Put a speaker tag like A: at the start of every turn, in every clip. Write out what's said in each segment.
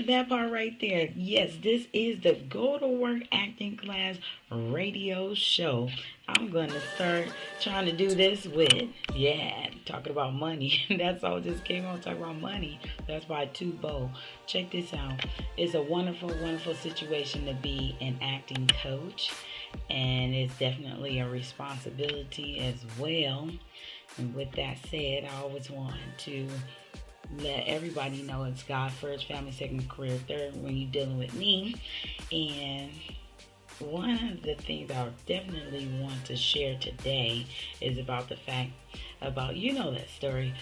A: That part right there. Yes, this is the Go to Work Acting Class radio show. I'm going to start trying to do this with, yeah, talking about money. That's all just came on talking about money. That's by Tubo. Check this out. It's a wonderful, wonderful situation to be an acting coach, and it's definitely a responsibility as well. And with that said, I always want to let everybody know it's God first, family second, career third when you're dealing with me. And one of the things I definitely want to share today is about the fact about, that story,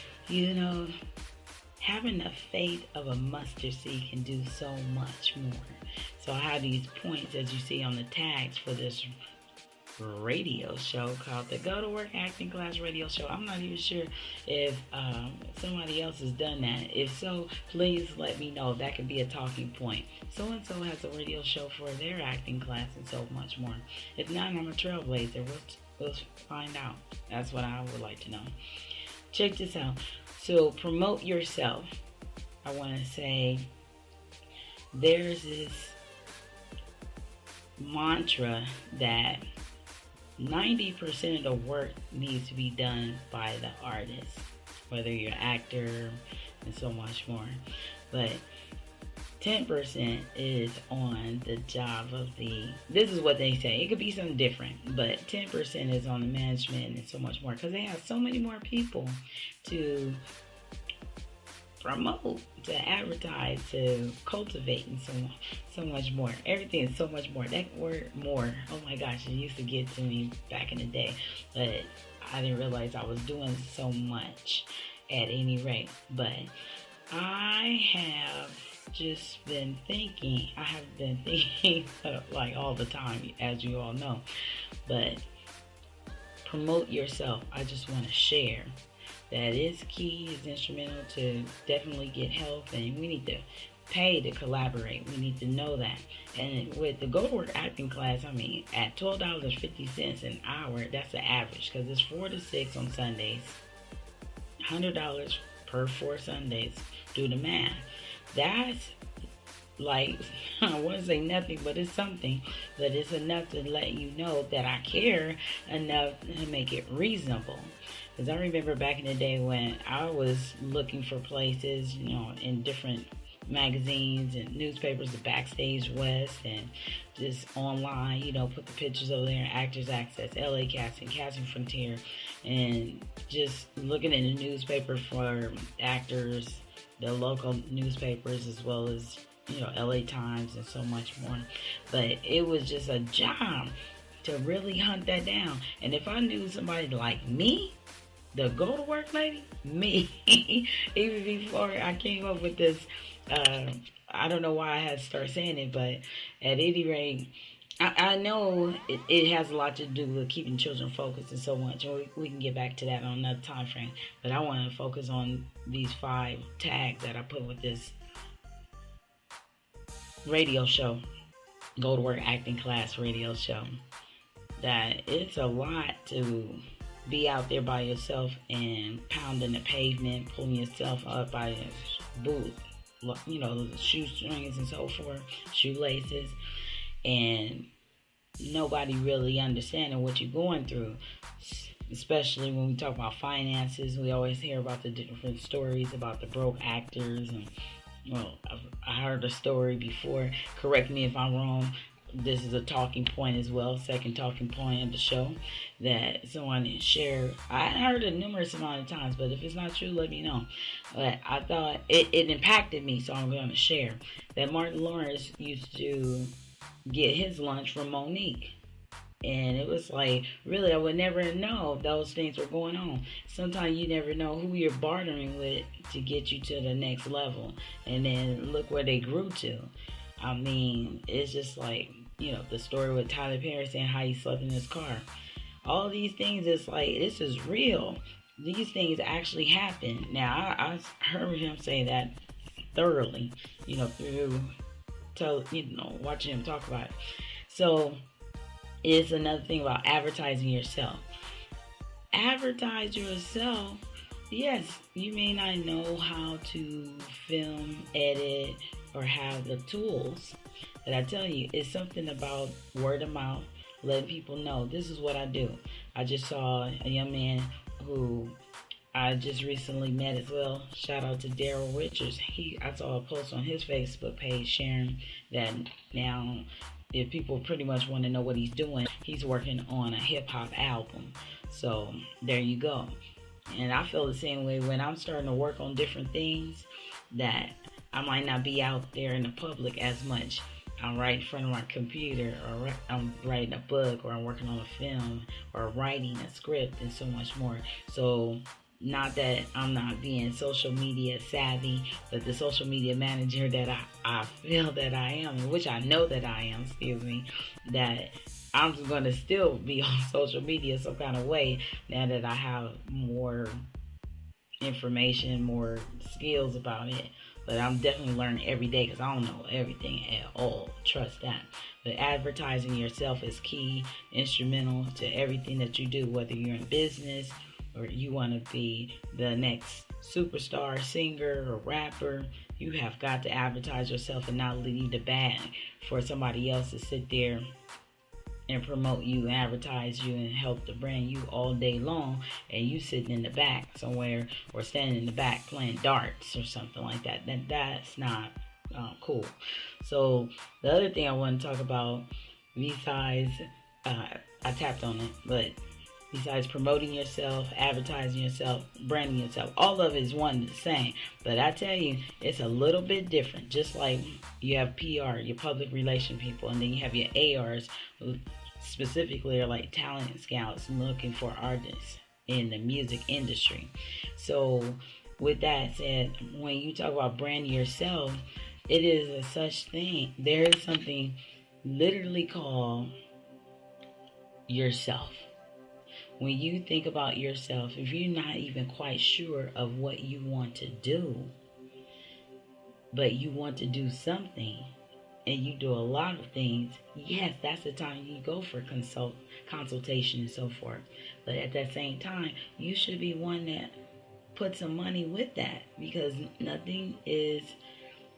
A: having the faith of a mustard seed can do so much more. So I have these points as you see on the tags for this radio show called the Go to Work Acting Class Radio Show. I'm not even sure if somebody else has done that. If so, please let me know. That could be a talking point. So and so has a radio show for their acting class and so much more. If not, I'm a trailblazer. We'll find out. That's what I would like to know. Check this out. So promote yourself. I want to say there's this mantra that 90% of the work needs to be done by the artist, whether you're an actor and so much more. But 10% is on the job of this is what they say. It could be something different, but 10% is on the management and so much more because they have so many more people to promote, to advertise, to cultivate, and so much more. Everything is so much more. That word "more," oh my gosh, it used to get to me back in the day, but I didn't realize I was doing so much at any rate. But I have just been thinking. I have been thinking like all the time, as you all know. But promote yourself. I just want to share. That is key, is instrumental to definitely get help, and we need to pay to collaborate. We need to know that. And with the Go to Work acting class, at $12.50 an hour, that's the average because it's 4 to 6 on Sundays, $100 per 4 Sundays. Do the math. That's like, I want to say nothing, but it's something. But it's enough to let you know that I care enough to make it reasonable. Because I remember back in the day when I was looking for places, in different magazines and newspapers, the Backstage West, and just online, put the pictures over there, Actors Access, LA Casting, Casting Frontier, and just looking in the newspaper for actors, the local newspapers, as well as, LA Times and so much more. But it was just a job to really hunt that down. And if I knew somebody like me, the Go to Work lady, me, even before I came up with this, I don't know why I had to start saying it, but at any rate, I know it has a lot to do with keeping children focused and so much. And we can get back to that on another time frame. But I want to focus on these 5 tags that I put with this radio show, Go to Work Acting Class radio show. That it's a lot to be out there by yourself and pounding the pavement, pulling yourself up by your boot, the shoestrings and so forth, shoelaces, and nobody really understanding what you're going through. Especially when we talk about finances, we always hear about the different stories about the broke actors. And I heard a story before. Correct me if I'm wrong. This is a talking point as well, second talking point of the show that someone shared. I heard it numerous amount of times, but if it's not true, let me know. But I thought it impacted me, so I'm going to share that Martin Lawrence used to get his lunch from Monique. And it was like, really, I would never know those things were going on. Sometimes you never know who you're bartering with to get you to the next level. And then look where they grew to. It's just like, the story with Tyler Perry saying how he slept in his car. All these things, it's like, this is real. These things actually happen. Now, I heard him say that thoroughly, through watching him talk about it. So, it's another thing about advertising yourself. Advertise yourself. Yes, you may not know how to film, edit, or have the tools that I tell you. It's something about word of mouth, letting people know this is what I do. I just saw a young man who I just recently met as well. Shout out to Daryl Richards. I saw a post on his Facebook page sharing that now, if people pretty much want to know what he's doing, he's working on a hip hop album. So there you go. And I feel the same way when I'm starting to work on different things that I might not be out there in the public as much. I'm right in front of my computer, or I'm writing a book, or I'm working on a film, or writing a script, and so much more. So not that I'm not being social media savvy, but the social media manager that I feel that I am, which I know that I am, that I'm going to still be on social media some kind of way now that I have more information, more skills about it. But I'm definitely learning every day because I don't know everything at all. Trust that. But advertising yourself is key, instrumental to everything that you do, whether you're in business or you want to be the next superstar, singer, or rapper. You have got to advertise yourself and not leave the bag for somebody else to sit there and promote you, advertise you, and help to brand you all day long, and you sitting in the back somewhere or standing in the back playing darts or something like that. That's not cool. So the other thing I want to talk about, besides I tapped on it, but besides promoting yourself, advertising yourself, branding yourself, all of it is one and the same. But I tell you, it's a little bit different. Just like you have PR, your public relation people, and then you have your ARs, who specifically are like talent scouts looking for artists in the music industry. So with that said, when you talk about branding yourself, it is a such thing. There is something literally called yourself. When you think about yourself, if you're not even quite sure of what you want to do, but you want to do something, and you do a lot of things, yes, that's the time you go for consultation and so forth. But at that same time, you should be one that puts some money with that, because nothing is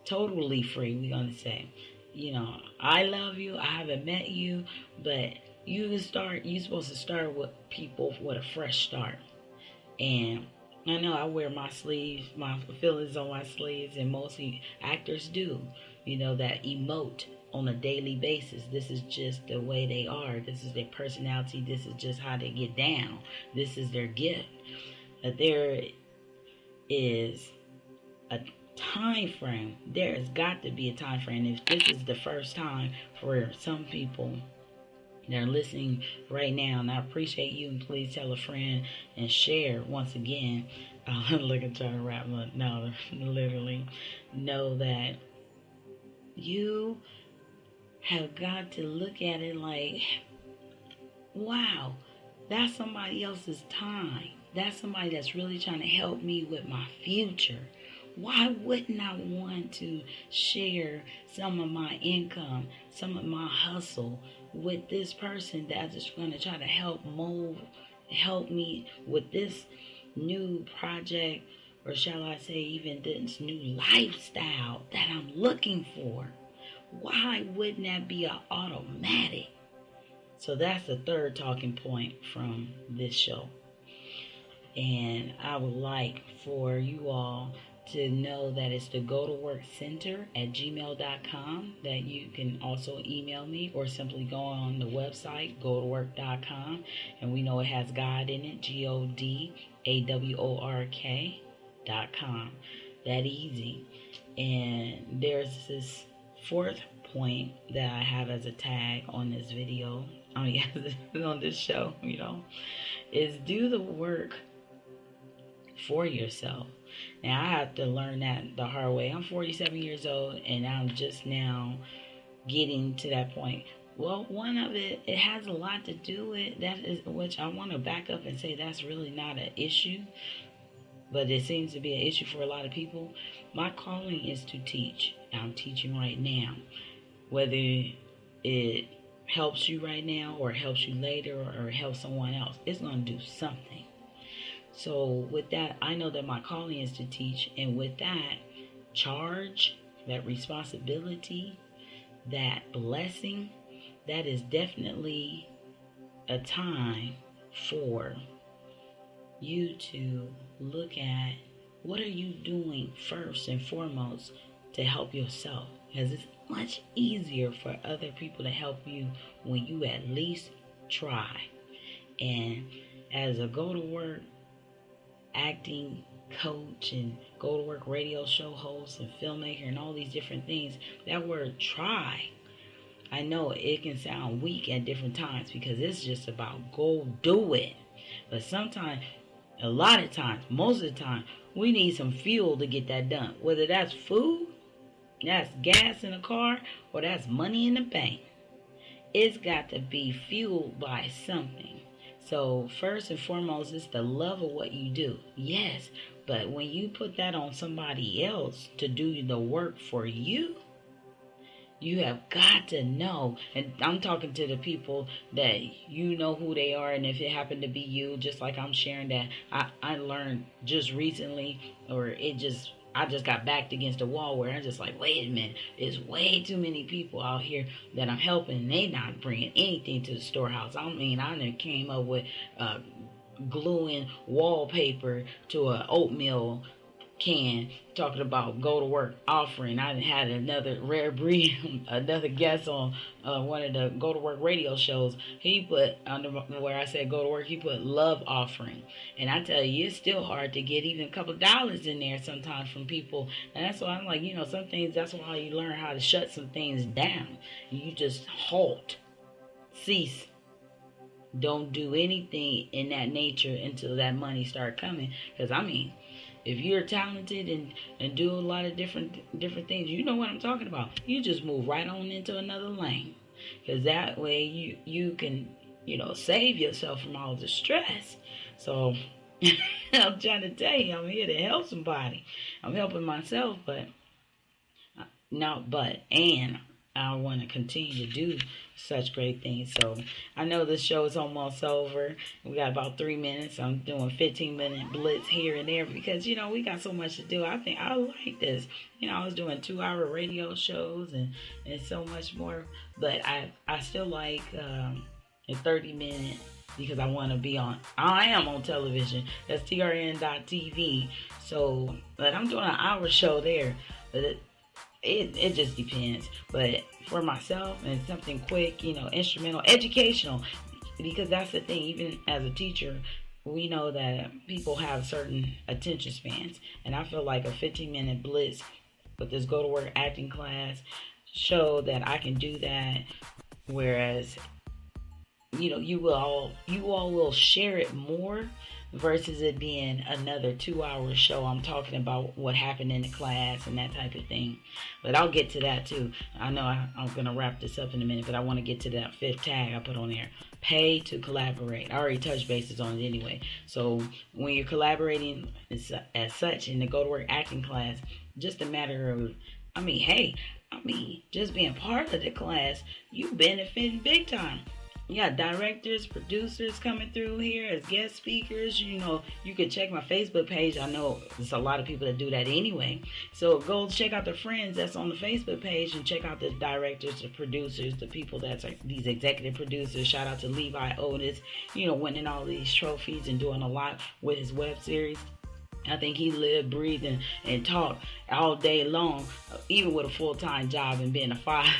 A: totally free, we're going to say. You know, I love you, I haven't met you, but you're supposed to start with people with a fresh start. And I know I wear my sleeves, my feelings on my sleeves, and mostly actors do, that emote on a daily basis. This is just the way they are. This is their personality. This is just how they get down. This is their gift. But there is a time frame. There has got to be a time frame. If this is the first time for some people that are listening right now, and I appreciate you, and please tell a friend and share once again. Look, I'm trying to wrap up. No, literally, know that you have got to look at it like, wow, that's somebody else's time. That's somebody that's really trying to help me with my future. Why wouldn't I want to share some of my income, some of my hustle with this person that's just going to try to help me with this new project, or shall I say even this new lifestyle that I'm looking for? Why wouldn't that be an automatic? So that's the third talking point from this show. And I would like for you all to know that it's the GoDaWork Center at gmail.com, that you can also email me, or simply go on the website, GoDaWork.com, and we know it has God in it, GoDaWork.com. That easy. And there's this fourth point that I have as a tag on this video, on this show, is do the work for yourself. Now, I have to learn that the hard way. I'm 47 years old, and I'm just now getting to that point. Well, one of it has a lot to do with that, which I want to back up and say that's really not an issue, but it seems to be an issue for a lot of people. My calling is to teach. I'm teaching right now. Whether it helps you right now, or helps you later, or helps someone else, it's going to do something. So with that, I know that my calling is to teach, and with that, charge that responsibility, that blessing, that is definitely a time for you to look at what are you doing first and foremost to help yourself, because it's much easier for other people to help you when you at least try. And as a GoDaWork acting coach and GoDaWork radio show host and filmmaker and all these different things, that word try, I know it can sound weak at different times because it's just about go do it. But sometimes, a lot of times, most of the time, we need some fuel to get that done. Whether that's food, that's gas in a car, or that's money in the bank. It's got to be fueled by something. So first and foremost, it's the love of what you do. Yes, but when you put that on somebody else to do the work for you, you have got to know, and I'm talking to the people that you know who they are, and if it happened to be you, just like I'm sharing that, I learned just recently, or I just got backed against the wall where I'm just like, wait a minute, there's way too many people out here that I'm helping, and they not bringing anything to the storehouse. I mean, I done came up with gluing wallpaper to an oatmeal can, talking about GoDaWork offering. I had another rare breed, another guest on one of the GoDaWork radio shows. He put under where I said GoDaWork, he put love offering, and I tell you, it's still hard to get even a couple dollars in there sometimes from people. And that's why I'm like, some things, that's why you learn how to shut some things down. You just halt, cease. Don't do anything in that nature until that money start coming. Because I mean, if you're talented and do a lot of different things, you know what I'm talking about. You just move right on into another lane, because that way you can save yourself from all the stress. So I'm trying to tell you, I'm here to help somebody. I'm helping myself, and I want to continue to do such great things. So I know this show is almost over. We got about 3 minutes. I'm doing 15-minute blitz here and there because, we got so much to do. I think I like this. I was doing 2-hour radio shows and so much more. But I still like a 30-minute because I want to be on. I am on television. That's trn.tv. So, but I'm doing an hour show there. But it just depends. But for myself, and something quick, instrumental, educational, because that's the thing. Even as a teacher, we know that people have certain attention spans, and I feel like a 15-minute blitz with this GoDaWork acting class show that I can do that. Whereas, you all will share it more versus it being another 2-hour show. I'm talking about what happened in the class and that type of thing. But I'll get to that too. I know I'm going to wrap this up in a minute, but I want to get to that 5th tag I put on there. Pay to collaborate. I already touched bases on it anyway. So when you're collaborating as such in the GoDaWork acting class, just a matter of, just being part of the class, you benefiting big time. You got directors, producers coming through here as guest speakers. You can check my Facebook page. I know there's a lot of people that do that anyway. So go check out the friends that's on the Facebook page and check out the directors, the producers, the people that's like these executive producers. Shout out to Levi Otis, winning all these trophies and doing a lot with his web series. I think he lived, breathed, and talked all day long, even with a full-time job and being a father.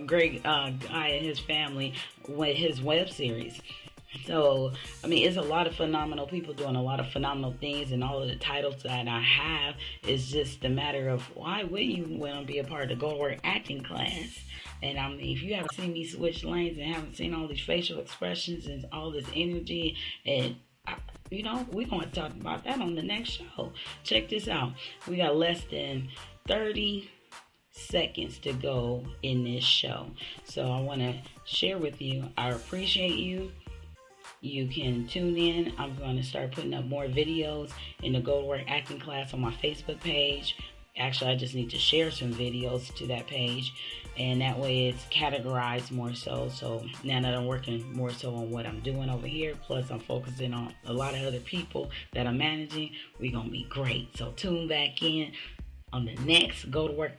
A: Great guy and his family with his web series. So, it's a lot of phenomenal people doing a lot of phenomenal things, and all of the titles that I have is just a matter of why would you want to be a part of the GoDaWork acting class? And if you haven't seen me switch lanes and haven't seen all these facial expressions and all this energy, and we're going to talk about that on the next show. Check this out. We got less than 30 seconds to go in this show. So I want to share with you. I appreciate you. You can tune in. I'm going to start putting up more videos in the GoDaWork acting class on my Facebook page. Actually, I just need to share some videos to that page, and that way it's categorized more so. So now that I'm working more so on what I'm doing over here, plus I'm focusing on a lot of other people that I'm managing, we're going to be great. So tune back in on the next Go to Work